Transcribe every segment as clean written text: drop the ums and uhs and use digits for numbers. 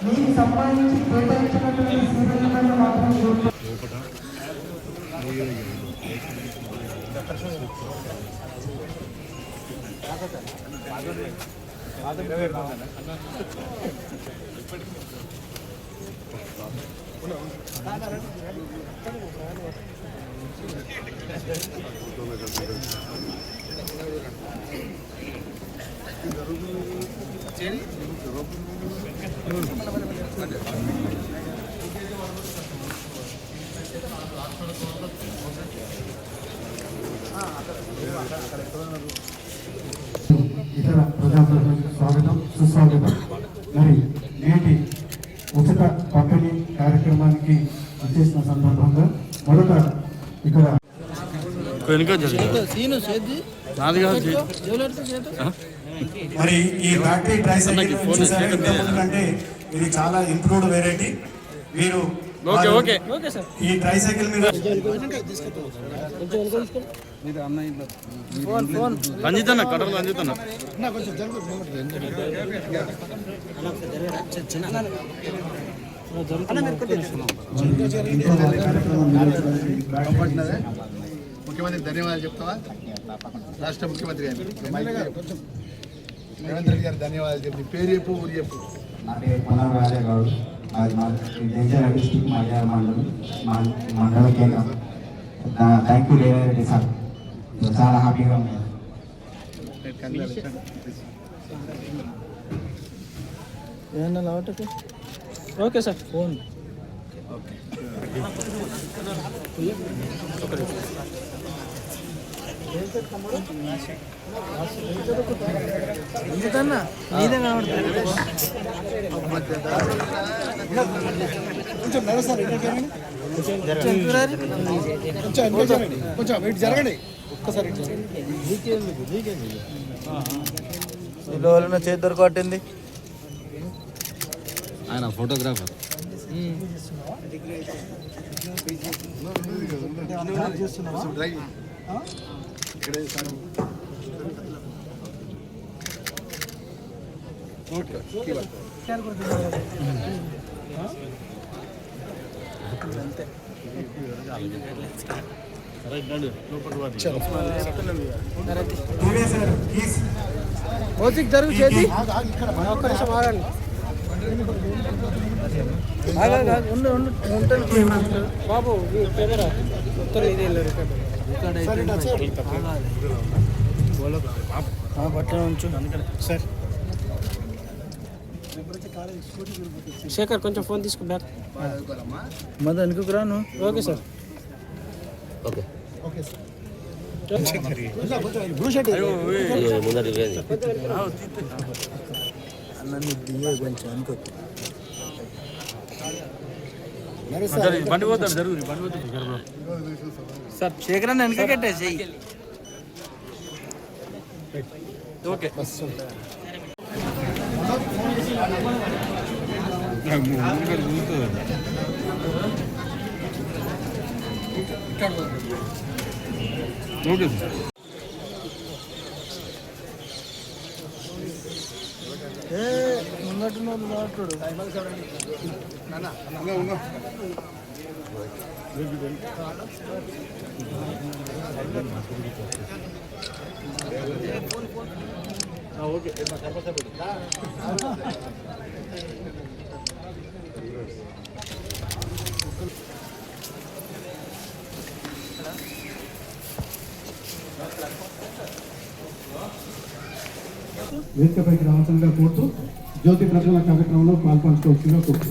మీకు సంబంధించి కేటాయించినటువంటి సీరియల్ మాత్రం ఇతర ప్రజాప్రతినిధులకు స్వాగతం సుస్వాగతం. మరి నేటి ఉచిత పంపిణీ కార్యక్రమానికి వచ్చేసిన సందర్భంగా మొదట ఇక్కడ మరి ఈ బ్యాటరీ ట్రైసైకిల్ అంటే ఇది చాలా ఇంప్రూవ్డ్ వెరైటీ. మీరు ఈ ట్రైసైకిల్ మీద రంజితన్న కడలు రంజితన్న ముఖ్యమంత్రి ధన్యవాదాలు చెప్తావా? రాష్ట్ర ముఖ్యమంత్రి గారు రేవంత్ రెడ్డి గారు ధన్యవాదాలు చెప్పి పేరు చెప్పు, ఊరు చెప్పు. నా పేరు పొలం రాజా గౌడ్. అది మా జంజాల డిస్టిక్ మహిళా మండల కేంద్రం. Thank you Revanth Reddy sir, చాలా హ్యాపీగా ఉంది. ఓకే సార్ ఫోన్ ఎందుకన్నా నీదే కనబడుతుంది. కొంచెం నడుస్తారు, కొంచెం ఇటు జరగండి ఒక్కసారి. చేతి దొరకు పట్టింది ఆయన ఫోటోగ్రాఫర్. భౌతిక్ జరుగు చేతి ఒక్క నిమిషం ఆగండి. బాబు కెమెరా ఉత్తరం ఇది వెళ్ళారు బట్టలు ఉంచు సార్. శేఖర్ కొంచెం ఫోన్ తీసుకో బ్యాక్. మద వెనుకకు రాను. Okay sir. Okay okay sir. బండి పోతాడు జరుగుతుంది, బండి పోతుంది సార్. శేఖర్ అన్న వెనక కట్టేసి ఓకే. ఓకే ముందట్టున్న వాళ్ళు మాట్లాడు. ఓకే వేదికపైకి రావాల్సిందిగా కోరుతూ జ్యోతి ప్రజ్వల కార్యక్రమంలో పాల్పంచుకోవాల్సిందిగా కోరుతూ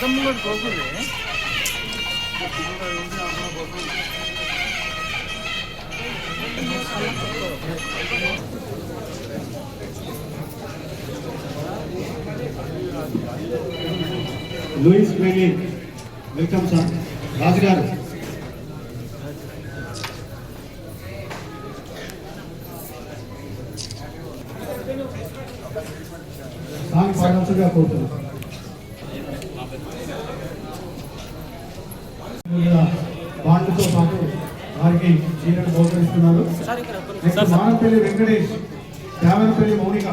లూయిస్ ప్రేమి వెల్కమ్ సార్. రాజు గారు సాంగ్ పాడాల్సిందిగా కోరుతున్నాను. బాండ్తో పాటు వారికి చీరను బహుకరిస్తున్నారు. నెక్స్ట్ మానంపల్లి వెంకటేష్, దేవనపల్లి మౌనిక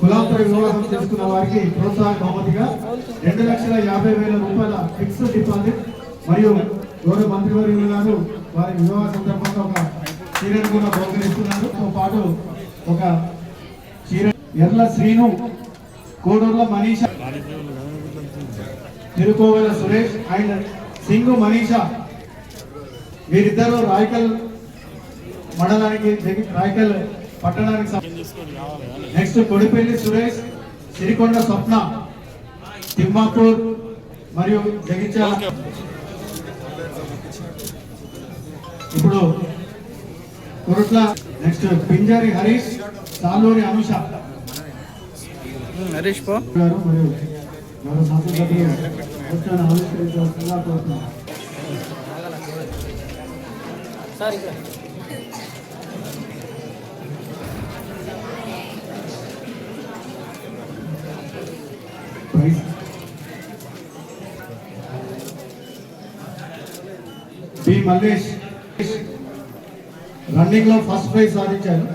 కులాంతర వివాహం చేసుకున్న వారికి ప్రోత్సాహ బహుమతిగా 2,50,000 రూపాయల ఫిక్స్డ్ డిపాజిట్ మరియు గౌరవ మంత్రివర్యులు గారు వారి వివాహ సందర్భంగా ఒక చీరను కూడా బహుకరిస్తున్నారు. తో పాటు ఒక చీర ఎర్ల శ్రీను, కోడూరుల మనీష, తిరుకోవెల సురేష్ అండ్ సింగు మనీష వీరిద్దరూ రాయకల్ మండలానికి రాయకల్ పట్టణానికి. నెక్స్ట్ కొడిపల్లి సురేష్, సిరికొండ స్వప్న, తిమ్మాపూర్ మరియు జగిత్యాల. ఇప్పుడు కురుట్ల. నెక్స్ట్ పింజారి హరీష్, సాలూరి అనుష హరీష్ పో గారు మరియు మరో శాసనసభ్యులు ఆవిష్కరించవలసిందిగా కోరుతున్నాను. సార్ ఇక్కడ బి మల్లేష్ రన్నింగ్ లో ఫస్ట్ ప్రైజ్ సాధించారు.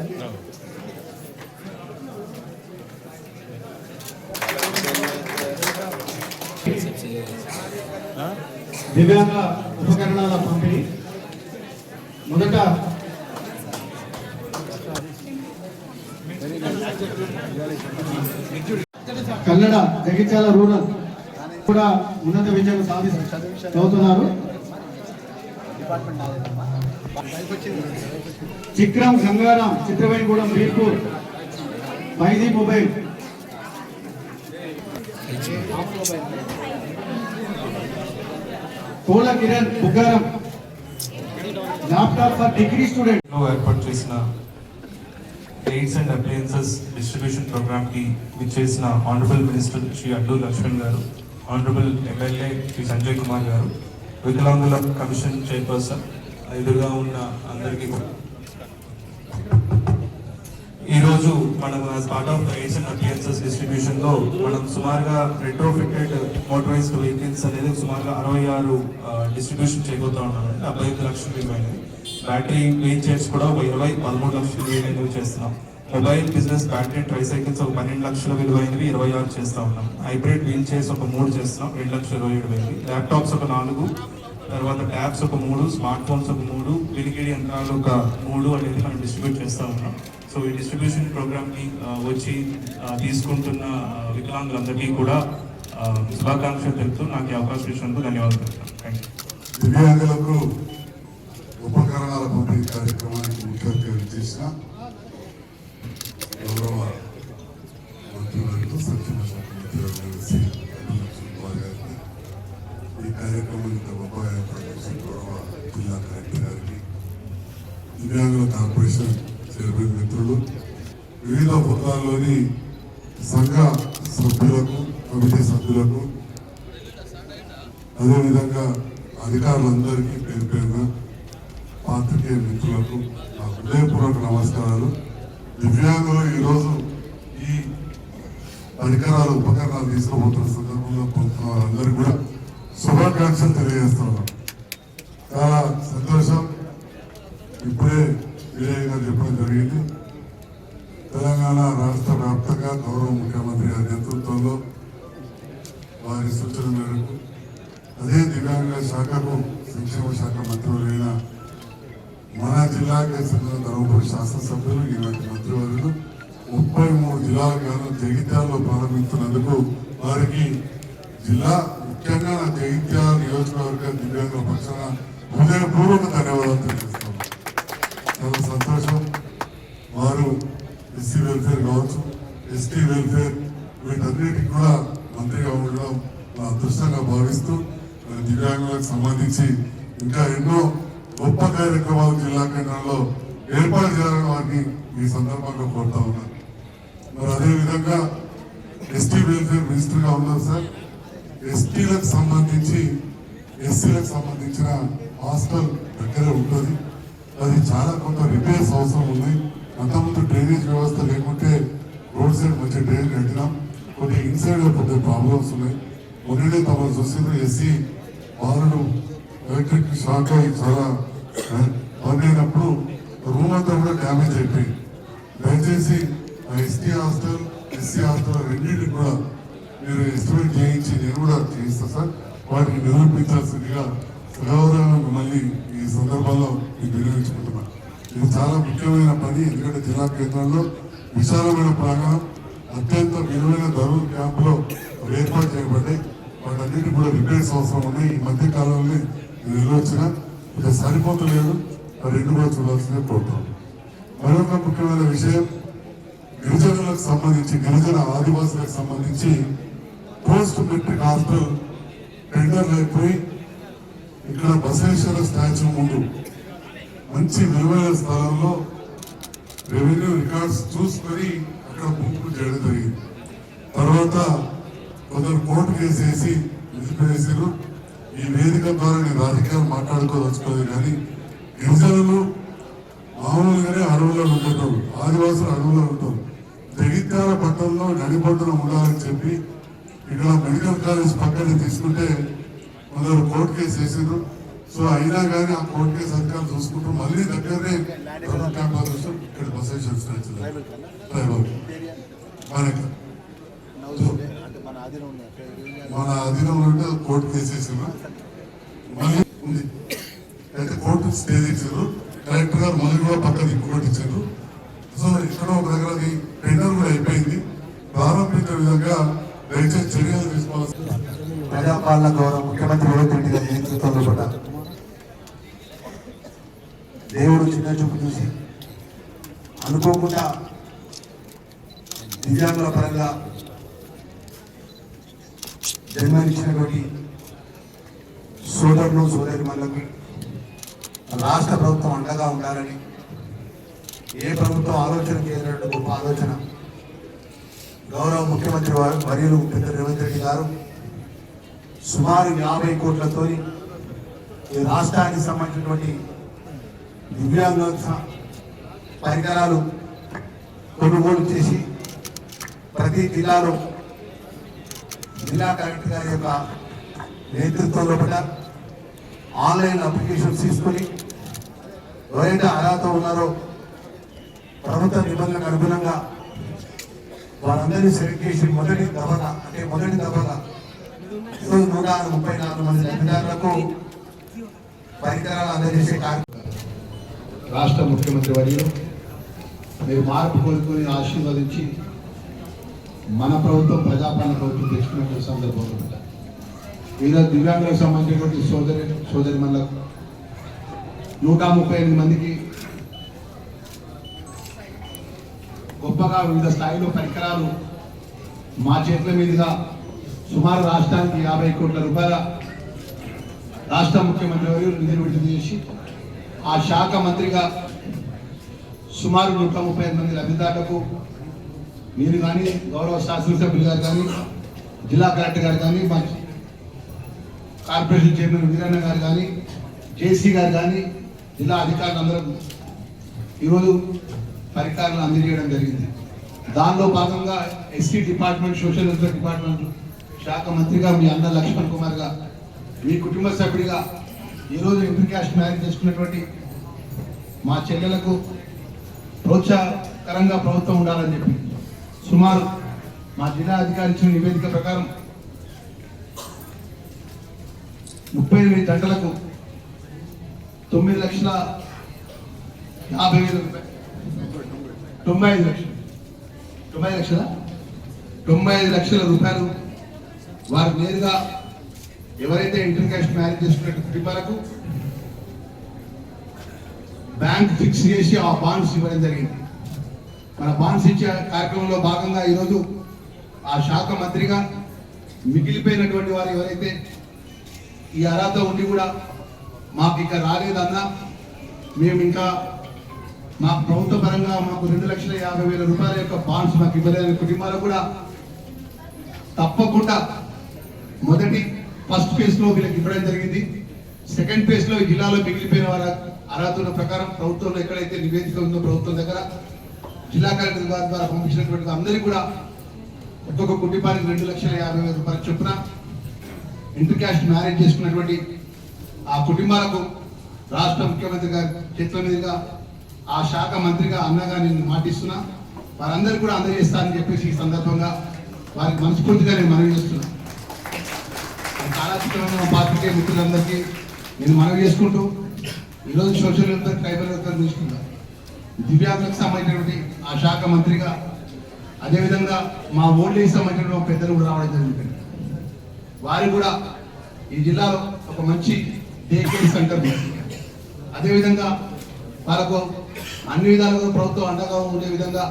దివ్యాంగ ఉపకరణాల పంపిణీ మొదట కన్నడ జగిత్యాల రూరల్ కూడా ఉన్నత విజయం సాధిస్తున్నారు. Chikram Gangaram, Chitravenigudem, Birpur, 5G mobile. Kola Kiran, Buggaram, laptop for degree student. ఏర్పాటు చేసిన aids and appliances distribution program కి విచ్చేసిన ఆనరబుల్ మినిస్టర్ శ్రీ అడ్లూరి లక్ష్మణ్ గారు, ఆనరబుల్ ఎమ్మెల్యే శ్రీ సంజయ్ కుమార్ గారు, వికలాంగుల కమిషన్ చైర్పర్సన్, ఎదురుగా ఉన్న అందరికీ ఈరోజు మనం as part of aids and appliances distribution లో మనం సుమారుగా రెట్రోఫిటెడ్ మోటరైజ్డ్ వెహికల్స్ అనేది సుమారుగా 66 డిస్ట్రిబ్యూషన్ చేయబోతా ఉన్నాం. 75 లక్షలు విలువైనవి. బ్యాటరీ వీల్ చైర్స్ కూడా 13 లక్షలు విలువైనవి చేస్తున్నాం. మొబైల్ బిజినెస్ బ్యాటరీ ట్రైసైకిల్స్ 12 లక్షల విలువైనవి 26 చేస్తా ఉన్నాం. హైబ్రిడ్ వీల్ చైర్స్ 3 చేస్తున్నాం, 2,27,000. ల్యాప్టాప్స్ 4, తర్వాత ట్యాబ్స్ 3, స్మార్ట్ ఫోన్స్ 3, వినికిడి యంత్రాలు 3 అనేది మనం డిస్ట్రిబ్యూట్ చేస్తూ ఉన్నాం. సో ఈ డిస్ట్రిబ్యూషన్ ప్రోగ్రామ్కి వచ్చి తీసుకుంటున్న వికలాంగులందరికీ కూడా శుభాకాంక్షలు తెలుపుతూ నాకు అవకాశం ఇచ్చినందుకు ధన్యవాదాలు తెలుపుతాను. Thank you. దివ్యాంగులకు ఉపకరణాల పంపిణీ కార్యక్రమానికి ముఖ్య అతిథి చేసిన గౌరవ మంత్రివర్యులు, సంక్షేమ శాఖ మంత్రి గారికి, ఈ కార్యక్రమం ఇంత గొప్పగా ఏర్పాటు చేసిన గౌరవ జిల్లా కలెక్టర్ గారికి, దివ్యాంగుల కార్పొరేషన్ చైర్మన్ మిత్రులు, వివిధ హోదాల్లోని సంఘ సభ్యులకు, కమిటీ సభ్యులకు, అదేవిధంగా అధికారులందరికీ పేరు పేరున పాత్రికేయ మిత్రులకు నా హృదయపూర్వక నమస్కారాలు. దివ్యాంగులు ఈరోజు ఈ పరికరాలు, ఉపకరణాలు తీసుకోబోతున్న సందర్భంగా పొందుతున్న వారందరికీ కూడా శుభాకాంక్షలు తెలియజేస్తున్నాం. చాలా సంతోషం. ఇప్పుడే విజయ్ గారు చెప్పడం జరిగింది. తెలంగాణ రాష్ట్ర వ్యాప్తంగా గౌరవ ముఖ్యమంత్రి గారి నేతృత్వంలో వారి సూచన మేరకు, అదే దివ్యాంగ శాఖకు సంక్షేమ శాఖ మంత్రులైన మన జిల్లాకి చెందిన ధర్మపురి శాసనసభ్యులు, ఈనాటి మంత్రివర్యులు 33 జిల్లాలకు గాను జగిత్యాలలో ప్రారంభించినందుకు వారికి జిల్లా, ముఖ్యంగా నా జగిత్యాల నియోజకవర్గ దివ్యాంగుల పక్షాన హృదయపూర్వక ధన్యవాదాలు తెలియజేస్తున్నాను. చాలా సంతోషం. వారు ఎస్సీ వెల్ఫేర్ కావచ్చు, ఎస్టీ వెల్ఫేర్, వీటన్నిటికి కూడా మంత్రిగా ఉండడం నా అదృష్టంగా భావిస్తూ మరి దివ్యాంగులకు సంబంధించి ఇంకా ఎన్నో గొప్ప కార్యక్రమాలు జిల్లా కేంద్రంలో ఏర్పాటు చేయాలని వారిని ఈ సందర్భంగా కోరుతా ఉన్నాను. మరి అదేవిధంగా ఎస్టీ వెల్ఫేర్ మినిస్టర్గా ఉన్నారు సార్. ఎస్టీలకు సంబంధించి ఎస్సీలకు సంబంధించిన హాస్టల్ దగ్గరే ఉంటుంది. అది చాలా కొంత రిపేర్స్ అవసరం ఉంది. అంతకుముందు డ్రైనేజ్ వ్యవస్థ లేకుంటే రోడ్ సైడ్ మంచి డ్రైన్ కట్టినాం. కొన్ని ఇన్సైడ్ కొద్దిగా ప్రాబ్లమ్స్ ఉన్నాయి. మొన్ననే తమను చూసిన ఎస్సీ బాలుడు ఎలక్ట్రిక్ షాక్ అయి చాలా బంద్ అయినప్పుడు రూమ్ అంతా కూడా డ్యామేజ్ అయిపోయింది. దయచేసి ఆ ఎస్టీ హాస్టల్ ఎస్సీ హాస్టల్ రెండింటికి కూడా మీరు ఎస్టిమేట్ చేయించి నేను కూడా చేయిస్తాను సార్. వాటిని నిరూపించాల్సిందిగా సగౌరవంగా మిమ్మల్ని ఈ సందర్భంలో మీకు వినియోగించుకుంటున్నాను. ఇది చాలా ముఖ్యమైన పని. ఎందుకంటే జిల్లా కేంద్రంలో విశాలమైన ప్రాంగణం, అత్యంత విలువైన ధరల క్యాంపులో ఏర్పాటు చేయబడ్డాయి. వాటన్నిటి కూడా రిపేర్స్ అవసరం ఉన్నాయి. ఈ మధ్య కాలంలో నిర్వచన ఇక సరిపోతలేదు. ఆ రెండు కూడా చూడాల్సిందే కోరుతాం. మరొక ముఖ్యమైన విషయం, గిరిజనులకు సంబంధించి గిరిజన ఆదివాసులకు సంబంధించి పోస్ట్ మెట్రిక్ హాస్టల్ టెండర్లు అయిపోయి ఇక్కడ బసవేశ్వర స్టాచ్యూ ముందు మంచి విలువైన స్థలంలో రెవెన్యూ రికార్డ్స్ చూసుకొని అక్కడ బుక్ చేయడం జరిగింది. తర్వాత కొందరు కోర్టు కేసు వేసి నిలిపివేసారు. ఈ వేదిక ద్వారా నేను రాజకీయాలు మాట్లాడుకోదలుచుకోలేదు. కానీ గిరిజనులు మామూలుగానే అడవుల్లో ఉంటుంటారు, ఆదివాసులు అడవుల్లో ఉంటారు. జగిత్యాల పట్టణంలో నడిపొడ్డున ఉండాలని చెప్పి ఇక్కడ మెడికల్ కాలేజ్ పక్కనే తీసుకుంటే కొందరు కోర్టు కేసు వేసారు. సో అయినా కానీ ఆ కోర్టు కేసు అధికారులు చూసుకుంటూ మళ్ళీ దగ్గరనే క్యాంపస్ ఇక్కడ బసవేశ్వర స్టాచ్యూ మన అధీనంలో ఉంటే కోర్టు కేసు వేసారు. మళ్ళీ ఉంది అయితే కోర్టు స్టే చేశారు. కలెక్టర్ గారు మళ్ళీ కూడా పక్కన ఇంకొకటి ఇచ్చారు. సో ఇక్కడ ఒక దగ్గర టెండర్ కూడా అయిపోయింది. ప్రారంభించే విధంగా దయచేసి చర్యలు తీసుకోవాల్సి. ప్రజాపాలన గౌరవ ముఖ్యమంత్రి రేవంత్ రెడ్డి గారి నేతృత్వంలో కూడా దేవుడు చిన్న చూపు చూసి అనుకోకుండా దివ్యాంగుల పరంగా జన్మనిచ్చినటువంటి సోదరులు సోదరిమణులకు రాష్ట్ర ప్రభుత్వం అండగా ఉండాలని ఏ ప్రభుత్వం ఆలోచన చేయనటువంటి గొప్ప ఆలోచన గౌరవ ముఖ్యమంత్రి వర్యులు పెద్ద రేవంత్ రెడ్డి గారు సుమారు 50 కోట్లతో ఈ రాష్ట్రానికి సంబంధించినటువంటి దివ్యాంగ పరికరాలు కొనుగోలు చేసి ప్రతి జిల్లాలో జిల్లా కలెక్టర్ గారి యొక్క నేతృత్వంలో పడ్డ ఆన్లైన్ అప్లికేషన్స్ తీసుకొని ఎవరైతే అర్హత ఉన్నారో ప్రభుత్వ నిబంధనలకు అనుగుణంగా వారందరినీ సెలెక్ట్ చేసి మొదటి దఫగా 134 మంది లబ్ధిదారులకు పరికరాలు అందజేసే కార్యక్రమం. రాష్ట్ర ముఖ్యమంత్రి వర్యులు మీరు మార్పు కోరుకొని ఆశీర్వదించి మన ప్రభుత్వం ప్రజాపాలన ప్రభుత్వం తెచ్చుకున్నటువంటి సందర్భంలో ఈరోజు దివ్యాంగులకు సంబంధించినటువంటి సోదరిమణులకు 138 మందికి గొప్పగా వివిధ స్థాయిలో పరికరాలు మా చేతుల మీదుగా సుమారు రాష్ట్రానికి 50 కోట్ల రూపాయల రాష్ట్ర ముఖ్యమంత్రి వర్యులు నిధులు విడుదల చేసి ఆ శాఖ మంత్రిగా సుమారు 135 మంది లబ్ధిదారులకు మీరు కానీ గౌరవ శాసనసభ్యులు గారు కానీ జిల్లా కలెక్టర్ గారు కానీ మా కార్పొరేషన్ చైర్మన్ వీరన్న గారు కానీ జేసీ గారు కానీ జిల్లా అధికారులందరూ ఈరోజు పరికరాలను అందజేయడం జరిగింది. దానిలో భాగంగా ST department social welfare department శాఖ మంత్రిగా మీ అన్న లక్ష్మణ్ కుమార్గా మీ కుటుంబ సభ్యుడిగా ఈరోజు ఇంటర్ క్యాస్ట్ మ్యారేజ్ చేసుకున్నటువంటి మా చెల్లెలకు ప్రోత్సాహకరంగా ప్రభుత్వం ఉండాలని చెప్పి సుమారు మా జిల్లా అధికారి ఇచ్చిన నివేదిక ప్రకారం 38 గంటలకు 9,50,000 రూపాయలు 95 లక్షల రూపాయలు వారు నేరుగా ఎవరైతే ఇంటర్ క్యాస్ట్ మ్యారేజ్ చేసుకున్న కుటుంబాలకు బ్యాంక్ ఫిక్స్ చేసి ఆ బాండ్స్ ఇవ్వడం జరిగింది. మన బాండ్స్ ఇచ్చే కార్యక్రమంలో భాగంగా ఈరోజు ఆ శాఖ మంత్రిగా మిగిలిపోయినటువంటి వారు ఎవరైతే ఈ అర్హత ఉండి కూడా మాకు ఇక రాలేదన్నా మేము ఇంకా మాకు ప్రభుత్వ పరంగా మాకు 2,50,000 రూపాయల యొక్క బాండ్స్ మాకు ఇవ్వలేని కుటుంబాలు కూడా తప్పకుండా ఫస్ట్ ఫేజ్ లో వీళ్ళకి ఇవ్వడం జరిగింది. సెకండ్ ఫేజ్ లో ఈ జిల్లాలో మిగిలిపోయిన వారి అర్హతల ప్రకారం ప్రభుత్వంలో ఎక్కడైతే నివేదిక ఉందో ప్రభుత్వం దగ్గర జిల్లా కలెక్టర్ గారి ద్వారా పంపించినటువంటి అందరికీ కూడా ఒక్కొక్క కుటుంబానికి 2,50,000 రూపాయల చొప్పున ఇంటర్ క్యాస్ట్ మ్యారేజ్ చేసుకున్నటువంటి ఆ కుటుంబాలకు రాష్ట్ర ముఖ్యమంత్రి గారి చేతుల మీదుగా ఆ శాఖ మంత్రిగా అన్నగా నేను మాటిస్తున్నా. వారందరూ కూడా అందజేస్తారని చెప్పేసి ఈ సందర్భంగా వారికి మనస్ఫూర్తిగా నేను మనవి చేస్తున్నా. కాలాతీతమైన మా పార్టీకే మిత్రులందరికీ నేను మనవి చేసుకుంటూ ఈరోజు సోషల్ వెల్ఫేర్ ట్రైబల్ వెల్ఫేర్ తీసుకుంటా దివ్యాంగులకు సంబంధించినటువంటి ఆ శాఖ మంత్రిగా అదేవిధంగా మా ఓల్డ్ ఏజ్ సంబంధించిన పెద్దలు కూడా రావడం జరుగుతుంది. వారు కూడా ఈ జిల్లాలో ఒక మంచి డే కేర్ సెంటర్ అదేవిధంగా వాళ్ళకు అన్ని విధాలుగా ప్రభుత్వం అండగా ఉండే విధంగా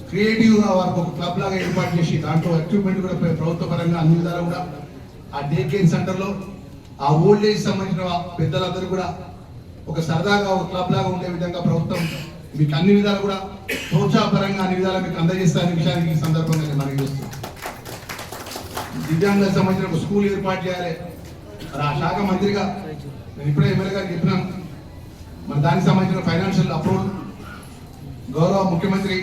క్రియేటివ్గా వారికి ఒక క్లబ్ లాగా ఏర్పాటు చేసి దాంట్లో ఎక్విప్మెంట్ కూడా ప్రభుత్వ పరంగా అన్ని విధాలు కూడా ఆ డే కేర్ సెంటర్లో ఆ ఓల్డ్ ఏజ్ సంబంధించిన పెద్దలందరూ కూడా ఒక సరదాగా ఒక క్లబ్ లాగా ఉండే విధంగా ప్రభుత్వం మీకు అన్ని విధాలు కూడా ప్రోత్సాహపరంగా అన్ని విధాలు మీకు అందజేస్తారనే విషయానికి ఈ సందర్భంగా నేను మనవి చేస్తున్నాను. దివ్యాంగులకు సంబంధించిన ఒక స్కూల్ ఏర్పాటు చేయాలి. మరి ఆ శాఖ మంత్రిగా నేను ఇప్పుడే ఎమ్మెల్యే గారికి చెప్పినాను. మరి దానికి సంబంధించిన ఫైనాన్షియల్ అప్రూవల్ గౌరవ ముఖ్యమంత్రి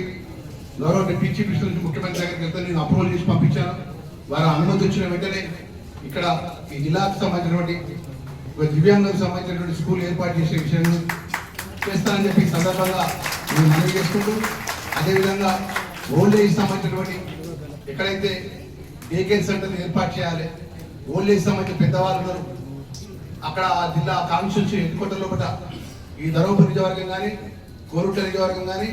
గౌరవ డిప్యూటీ చీఫ్ మినిస్టర్ నుంచి ముఖ్యమంత్రి దగ్గరికి వెళ్తే నేను అప్రూవల్ చేసి పంపించాను. వారు అనుమతి వచ్చిన వెంటనే ఇక్కడ ఈ జిల్లాకు సంబంధించినటువంటి ఒక దివ్యాంగులకు సంబంధించినటువంటి స్కూల్ ఏర్పాటు చేసే విషయాన్ని చేస్తానని చెప్పి ఈ సందర్భంగా నేను మనవి చేసుకుంటూ అదేవిధంగా ఓల్డ్ ఏజ్ సంబంధించినటువంటి ఎక్కడైతే డే కేర్ సెంటర్ ఏర్పాటు చేయాలి. ఓల్డ్ ఏజ్ సంబంధించిన పెద్దవాళ్ళు ఉన్నారు అక్కడ ఆ జిల్లా కాన్స్టిట్యూన్సీ హెడ్క్వార్టర్లో కూడా ఈ ధర్మపురి నియోజకవర్గం కానీ కోరుట్ల నియోజకవర్గం కానీ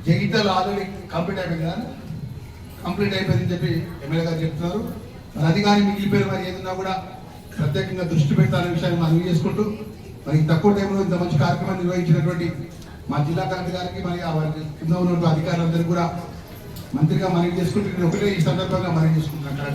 జగిత్యాల ఆల్రెడీ కంప్లీట్ అయిపోయిందని చెప్పి ఎమ్మెల్యే గారు చెప్తున్నారు. మరి అది కానీ మిగిలిపోయిన మరి ఏదన్నా కూడా ప్రత్యేకంగా దృష్టి పెడతారనే విషయాన్ని మనం చేసుకుంటూ మరి తక్కువ టైంలో ఇంత మంచి కార్యక్రమాన్ని నిర్వహించినటువంటి మా జిల్లా కలెక్టర్ గారికి మరి వారికి కింద ఉన్నటువంటి అధికారులందరికీ కూడా మంత్రిగా మనవి చేసుకుంటూ నేను ఒకటే ఈ సందర్భంగా మనవి చేసుకుంటున్నాను.